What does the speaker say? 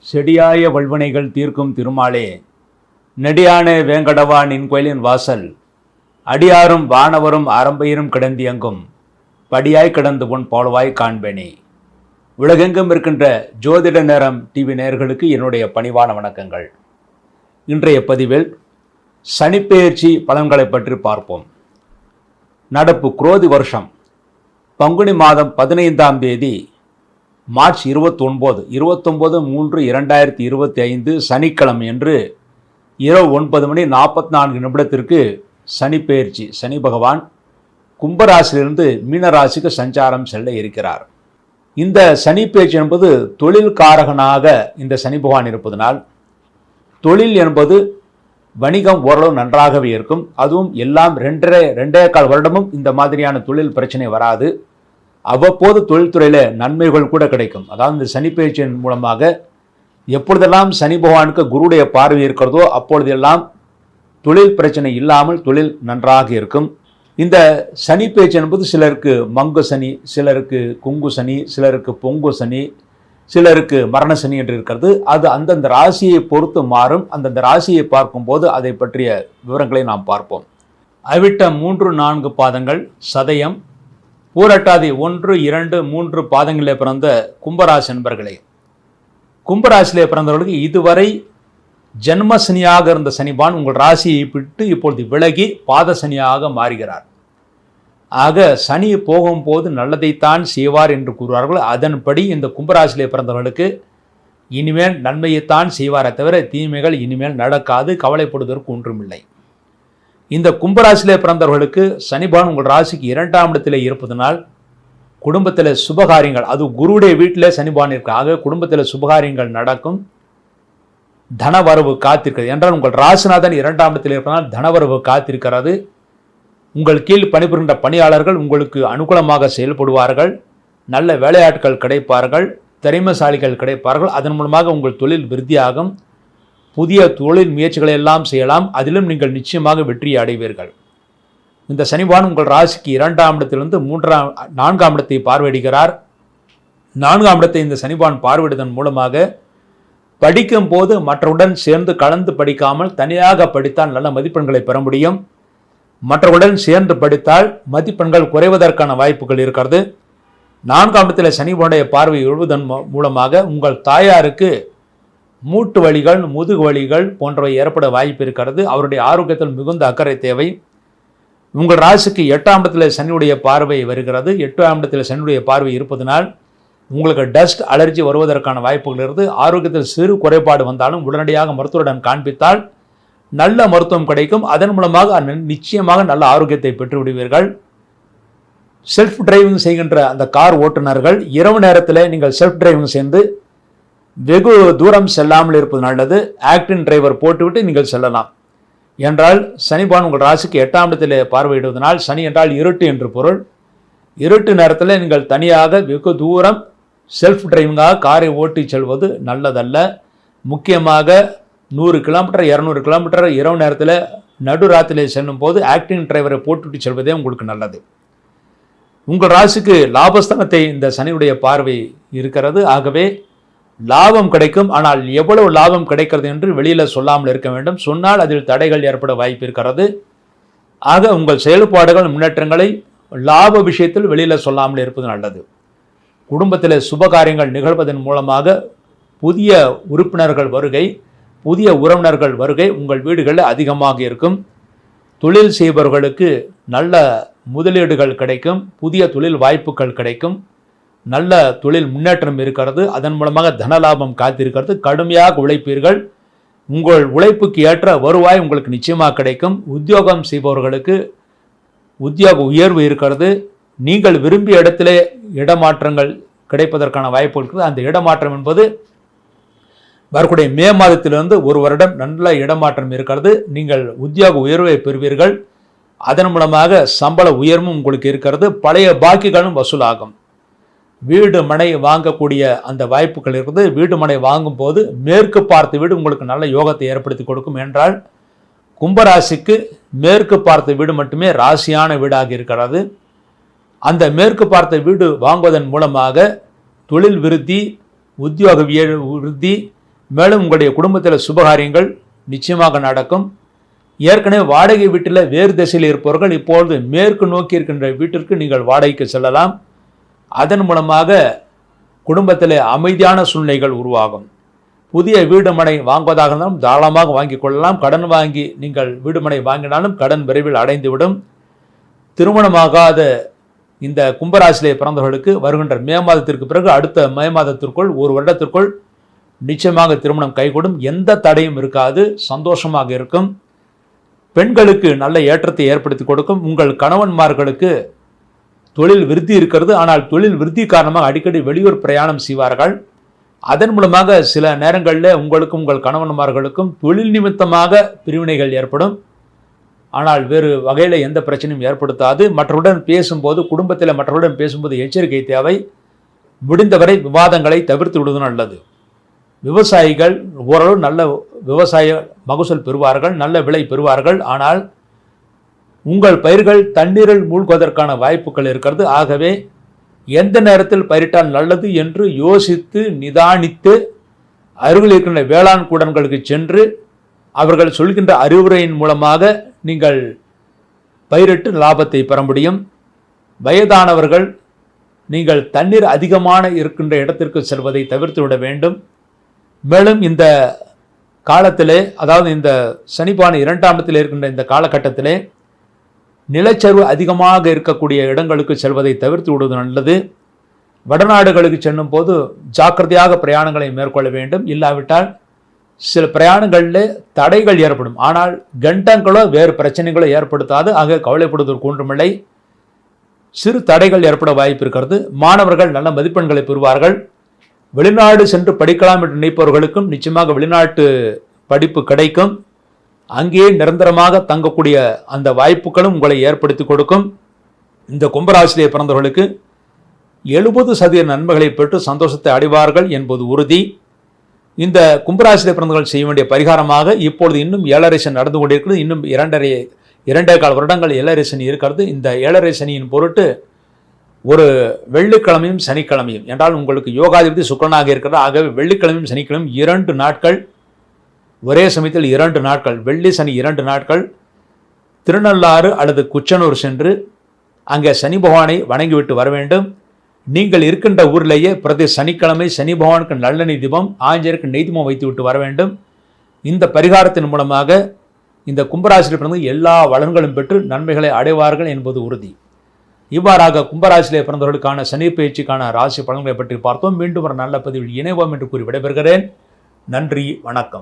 செடியாய வல்வினைகள் தீர்க்கும் திருமாலே, நெடியான வேங்கடவா நின் கோயிலின் வாசல், அடியாரும் வானவரும் அரம்பையரும் கிடந்தியங்கும் படியாய் கிடந்து உன் போலவாய் காண்பேனே. உலகெங்கும் இருக்கின்ற ஜோதிட நேரம் டிவி நேயர்களுக்கு என்னுடைய பணிவான வணக்கங்கள். இன்றைய பதிவில் சனிப்பெயர்ச்சி பலன்களை பற்றி பார்ப்போம். நடப்பு குரோதி வருஷம் பங்குனி மாதம் 15ஆம் தேதி மார்ச் 29/3/2025 சனிக்கிழமை என்று இரவு 9:44 சனிப்பெயர்ச்சி. சனி பகவான் கும்பராசிலிருந்து மீனராசிக்கு சஞ்சாரம் செல்ல இருக்கிறார். இந்த சனிப்பெயர்ச்சி என்பது தொழில் காரகனாக இந்த சனி பகவான் இருப்பதனால் தொழில் என்பது வணிகம் ஓரளவு நன்றாகவே இருக்கும். அதுவும் எல்லாம் 2.25 வருடமும் இந்த மாதிரியான தொழில் பிரச்சனை வராது. அவ்வப்போது தொழில்துறையில் நன்மைகள் கூட கிடைக்கும். அதாவது இந்த சனிப்பெயர்ச்சியின் மூலமாக எப்பொழுதெல்லாம் சனி பகவானுக்கு குருடைய பார்வை இருக்கிறதோ அப்பொழுதெல்லாம் தொழில் பிரச்சனை இல்லாமல் தொழில் நன்றாக இருக்கும். இந்த சனிப்பெயர்ச்சி என்பது சிலருக்கு மங்கு சனி, சிலருக்கு குங்கு சனி, சிலருக்கு பொங்கு சனி, சிலருக்கு மரண சனி என்று இருக்கிறது. அது அந்தந்த ராசியை பொறுத்து மாறும். அந்தந்த ராசியை பார்க்கும்போது அதை பற்றிய விவரங்களை நாம் பார்ப்போம். அவிட்டம் 3-4 பாதங்கள், சதயம், பூரட்டாதி 1-2-3 பாதங்களிலே பிறந்த கும்பராசி நண்பர்களே, கும்பராசியிலே பிறந்தவர்களுக்கு இதுவரை ஜென்மசனியாக இருந்த சனிபான் உங்கள் ராசியை விட்டு இப்பொழுது விலகி பாத சனியாக மாறுகிறார். ஆக சனி போகும்போது நல்லதைத்தான் செய்வார் என்று கூறுவார்கள். அதன்படி இந்த கும்பராசியிலே பிறந்தவர்களுக்கு இனிமேல் நன்மையைத்தான் செய்வாரே தவிர தீமைகள் இனிமேல் நடக்காது. கவலைப்படுவதற்கு ஒன்றுமில்லை. இந்த கும்பராசியிலே பிறந்தவர்களுக்கு சனிபான் உங்கள் ராசிக்கு 2ஆம் இடத்திலே இருப்பதனால் குடும்பத்தில் சுபகாரியங்கள், அது குருடைய வீட்டிலே சனிபான் இருக்காக குடும்பத்தில் சுபகாரியங்கள் நடக்கும். தனவரவு காத்திருக்கிறது என்றால் உங்கள் ராசிநாதன் 2ஆம் இடத்தில் இருப்பதனால் தனவரவு காத்திருக்கிறது. உங்கள் கீழ் பணிபுரிகின்ற பணியாளர்கள் உங்களுக்கு அனுகூலமாக செயல்படுவார்கள். நல்ல வேலையாட்கள் கிடைப்பார்கள், திறமைசாலிகள் கிடைப்பார்கள். அதன் மூலமாக உங்கள் தொழில் விருத்தியாகும். புதிய தொழில் முயற்சிகளை எல்லாம் செய்யலாம். அதிலும் நீங்கள் நிச்சயமாக வெற்றியை அடைவீர்கள். இந்த சனிபான் உங்கள் ராசிக்கு 2ஆம் இடத்திலிருந்து 4ஆம் இடத்தை பார்வையிடுகிறார். 4ஆம் இடத்தை இந்த சனிபான் பார்வையிடுவதன் மூலமாக படிக்கும் போது மற்றவுடன் சேர்ந்து கலந்து படிக்காமல் தனியாக படித்தால் நல்ல மதிப்பெண்களை பெற முடியும். மற்றவுடன் சேர்ந்து படித்தால் மதிப்பெண்கள் குறைவதற்கான வாய்ப்புகள் இருக்கிறது. 4ஆம் இடத்தில் சனிபானுடைய பார்வை எழுவதன் மூலமாக உங்கள் தாயாருக்கு மூட்டு வலிகள், முதுகு வலிகள் போன்றவை ஏற்பட வாய்ப்பு இருக்கிறது. அவருடைய ஆரோக்கியத்தில் மிகுந்த அக்கறை தேவை. உங்கள் ராசிக்கு 8ஆம் இடத்தில் சனியுடைய பார்வை வருகிறது. 8ஆம் இடத்தில் சனியுடைய பார்வை இருப்பதனால் உங்களுக்கு டஸ்ட் அலர்ஜி வருவதற்கான வாய்ப்புகள் இருந்து ஆரோக்கியத்தில் சிறு குறைபாடு வந்தாலும் உடனடியாக மருத்துவருடன் காண்பித்தால் நல்ல மருத்துவம் கிடைக்கும். அதன் மூலமாக நிச்சயமாக நல்ல ஆரோக்கியத்தை பெற்று விடுவீர்கள். செல்ஃப் டிரைவிங் செய்கின்ற அந்த கார் ஓட்டுநர்கள் இரவு நேரத்தில் நீங்கள் செல்ஃப் டிரைவிங் செய்து வெகு தூரம் செல்லாமல் இருப்பது நல்லது. ஆக்டின் டிரைவர் போட்டுவிட்டு நீங்கள் செல்லலாம். என்றால் சனிபான் உங்கள் ராசிக்கு 8ஆம் இடத்தில் பார்வையிடுவதனால், சனி என்றால் இருட்டு என்று பொருள். இருட்டு நேரத்தில் நீங்கள் தனியாக வெகு தூரம் செல்ஃப் டிரைவிங்காக காரை ஓட்டி செல்வது நல்லதல்ல. முக்கியமாக 100 கிலோமீட்டர் 200 கிலோமீட்டர் இரவு நேரத்தில் நடுராத்திரியில் செல்லும் போது ஆக்டிங் டிரைவரை போட்டுவிட்டு செல்வதே உங்களுக்கு நல்லது. உங்கள் ராசிக்கு லாபஸ்தானத்தை இந்த சனியுடைய பார்வை இருக்கிறது. ஆகவே லாபம் கிடைக்கும். ஆனால் எவ்வளவு லாபம் கிடைக்கிறது என்று வெளியில் சொல்லாமல் இருக்க வேண்டும். சொன்னால் அதில் தடைகள் ஏற்பட வாய்ப்பு இருக்கிறது. ஆக உங்கள் செயல்பாடுகள் முன்னேற்றங்களை லாப விஷயத்தில் வெளியில் சொல்லாமல் இருப்பது நல்லது. குடும்பத்தில் சுபகாரியங்கள் நிகழ்வதன் மூலமாக புதிய உறுப்பினர்கள் வருகை, புதிய உறவினர்கள் வருகை உங்கள் வீடுகளில் அதிகமாக இருக்கும். தொழில் செய்பவர்களுக்கு நல்ல முதலீடுகள் கிடைக்கும். புதிய தொழில் வாய்ப்புகள் கிடைக்கும். நல்ல தொழில் முன்னேற்றம் இருக்கிறது. அதன் மூலமாக தனலாபம் காத்திருக்கிறது. கடுமையாக உழைப்பீர்கள். உங்கள் உழைப்புக்கு ஏற்ற வருவாய் உங்களுக்கு நிச்சயமாக கிடைக்கும். உத்தியோகம் செய்பவர்களுக்கு உத்தியோக உயர்வு இருக்கிறது. நீங்கள் விரும்பிய இடத்திலே இடமாற்றங்கள் கிடைப்பதற்கான வாய்ப்பு இருக்கிறது. அந்த இடமாற்றம் என்பது வரக்கூடிய மே மாதத்திலிருந்து 1 வருடம் நல்ல இடமாற்றம் இருக்கிறது. நீங்கள் உத்தியோக உயர்வை பெறுவீர்கள். அதன் மூலமாக சம்பள உயர்வும் உங்களுக்கு இருக்கிறது. பழைய பாக்கிகளும் வசூலாகும். வீடு மனை வாங்கக்கூடிய அந்த வாய்ப்புகள் இருக்குது. வீடு மனை வாங்கும் போது மேற்கு பார்த்த வீடு உங்களுக்கு நல்ல யோகத்தை ஏற்படுத்தி கொடுக்கும். என்றால் கும்பராசிக்கு மேற்கு பார்த்த வீடு மட்டுமே ராசியான வீடாக இருக்கிறது. அந்த மேற்கு பார்த்த வீடு வாங்குவதன் மூலமாக தொழில் விருத்தி, உத்தியோக விருத்தி, மேலும் உங்களுடைய குடும்பத்தில் சுபகாரியங்கள் நிச்சயமாக நடக்கும். ஏற்கனவே வாடகை வீட்டில் வேறு திசையில் இருப்பவர்கள் இப்பொழுது மேற்கு நோக்கி இருக்கின்ற வீட்டிற்கு நீங்கள் வாடகைக்கு செல்லலாம். அதன் மூலமாக குடும்பத்தில் அமைதியான சூழ்நிலைகள் உருவாகும். புதிய வீடு மனை வாங்குவதாக இருந்தாலும் தாராளமாக வாங்கிக் கொள்ளலாம். கடன் வாங்கி நீங்கள் வீடு மனை வாங்கினாலும் கடன் விரைவில் அடைந்துவிடும். திருமணமாகாத இந்த கும்பராசியிலே பிறந்தவர்களுக்கு வருகின்ற மே மாதத்திற்கு பிறகு அடுத்த மே மாதத்திற்குள் ஒரு வருடத்திற்குள் நிச்சயமாக திருமணம் கைகூடும். எந்த தடையும் இருக்காது, சந்தோஷமாக இருக்கும். பெண்களுக்கு நல்ல ஏற்றத்தை ஏற்படுத்தி கொடுக்கும். உங்கள் கணவன்மார்களுக்கு தொழில் விருத்தி இருக்கிறது. ஆனால் தொழில் விருத்தி காரணமாக அடிக்கடி வெளியூர் பிரயாணம் செய்வார்கள். அதன் மூலமாக சில நேரங்களில் உங்களுக்கும் உங்கள் கணவன்மார்களுக்கும் தொழில் நிமித்தமாக பிரிவினைகள் ஏற்படும். ஆனால் வேறு வகையில் எந்த பிரச்சனையும் ஏற்படுத்தாது. மற்றவருடன் பேசும்போது, குடும்பத்தில் மற்றவருடன் பேசும்போது எச்சரிக்கை தேவை. முடிந்தவரை விவாதங்களை தவிர்த்து விடுவது நல்லது. விவசாயிகள் ஓரளவு நல்ல விவசாய மகசூல் பெறுவார்கள், நல்ல விலை பெறுவார்கள். ஆனால் உங்கள் பயிர்கள் தண்ணீரில் மூழ்குவதற்கான வாய்ப்புகள் இருக்கிறது. ஆகவே எந்த நேரத்தில் பயிரிட்டால் நல்லது என்று யோசித்து நிதானித்து அருகில் இருக்கின்ற வேளாண் கூடங்களுக்கு சென்று அவர்கள் சொல்கின்ற அறிவுரையின் மூலமாக நீங்கள் பயிரிட்டு லாபத்தை பெற முடியும். வயதானவர்கள் நீங்கள் தண்ணீர் அதிகமான இருக்கின்ற இடத்திற்கு செல்வதை தவிர்த்து விட வேண்டும். மேலும் இந்த காலத்திலே, அதாவது இந்த சனிபான 2ஆம் இடத்தில் இருக்கின்ற இந்த காலகட்டத்திலே நிலச்சரிவு அதிகமாக இருக்கக்கூடிய இடங்களுக்கு செல்வதை தவிர்த்து விடுவது நல்லது. வடநாடுகளுக்கு செல்லும் போது ஜாக்கிரதையாக பிரயாணங்களை மேற்கொள்ள வேண்டும். இல்லாவிட்டால் சில பிரயாணங்களில் தடைகள் ஏற்படும். ஆனால் கண்டங்களோ வேறு பிரச்சனைகளோ ஏற்படுத்தாது. ஆக கவலைப்படுவதற்கு ஒன்றுமில்லை. சிறு தடைகள் ஏற்பட வாய்ப்பு இருக்கிறது. மாணவர்கள் நல்ல மதிப்பெண்களை பெறுவார்கள். வெளிநாடு சென்று படிக்கலாம் என்று நினைப்பவர்களுக்கும் நிச்சயமாக வெளிநாட்டு படிப்பு கிடைக்கும். அங்கேயே நிரந்தரமாக தங்கக்கூடிய அந்த வாய்ப்புகளும் உங்களை ஏற்படுத்தி கொடுக்கும். இந்த கும்பராசியிலே பிறந்தவர்களுக்கு 70% நன்மைகளை பெற்று சந்தோஷத்தை அடைவார்கள் என்பது உறுதி. இந்த கும்பராசியிலே பிறந்தவர்கள் செய்ய வேண்டிய பரிகாரமாக இப்பொழுது இன்னும் 7.5 சனி நடந்து கொண்டிருக்கிறது. இன்னும் 2.25 வருடங்கள் 7.5 சனி இருக்கிறது. இந்த 7.5 சனியின் பொருட்டு ஒரு வெள்ளிக்கிழமையும் சனிக்கிழமையும் என்றால் உங்களுக்கு யோகாதிபதி சுக்கிரனாக இருக்கிறது. ஆகவே வெள்ளிக்கிழமையும் சனிக்கிழமையும் 2 நாட்கள், ஒரே சமயத்தில் 2 நாட்கள், வெள்ளி சனி 2 நாட்கள் திருநள்ளாறு அல்லது குச்சனூர் சென்று அங்கே சனி பகவானை வணங்கிவிட்டு வர வேண்டும். நீங்கள் இருக்கின்ற ஊரிலேயே பிரதி சனிக்கிழமை சனி பகவானுக்கு நல்லெண்ணெய் தீபம், ஆஞ்சநேயருக்கு நெய் தீபம் வைத்து விட்டு வர வேண்டும். இந்த பரிகாரத்தின் மூலமாக இந்த கும்பராசியில் பிறந்து எல்லா வளங்களும் பெற்று நன்மைகளை அடைவார்கள் என்பது உறுதி. இவ்வாறாக கும்பராசியிலே பிறந்தவர்களுக்கான சனி பயிற்சிக்கான ராசி பலன்களை பற்றி பார்த்தோம். மீண்டும் ஒரு நல்ல பதிவில் இணைவோம் என்று கூறி விடைபெறுகிறேன். நன்றி, வணக்கம்.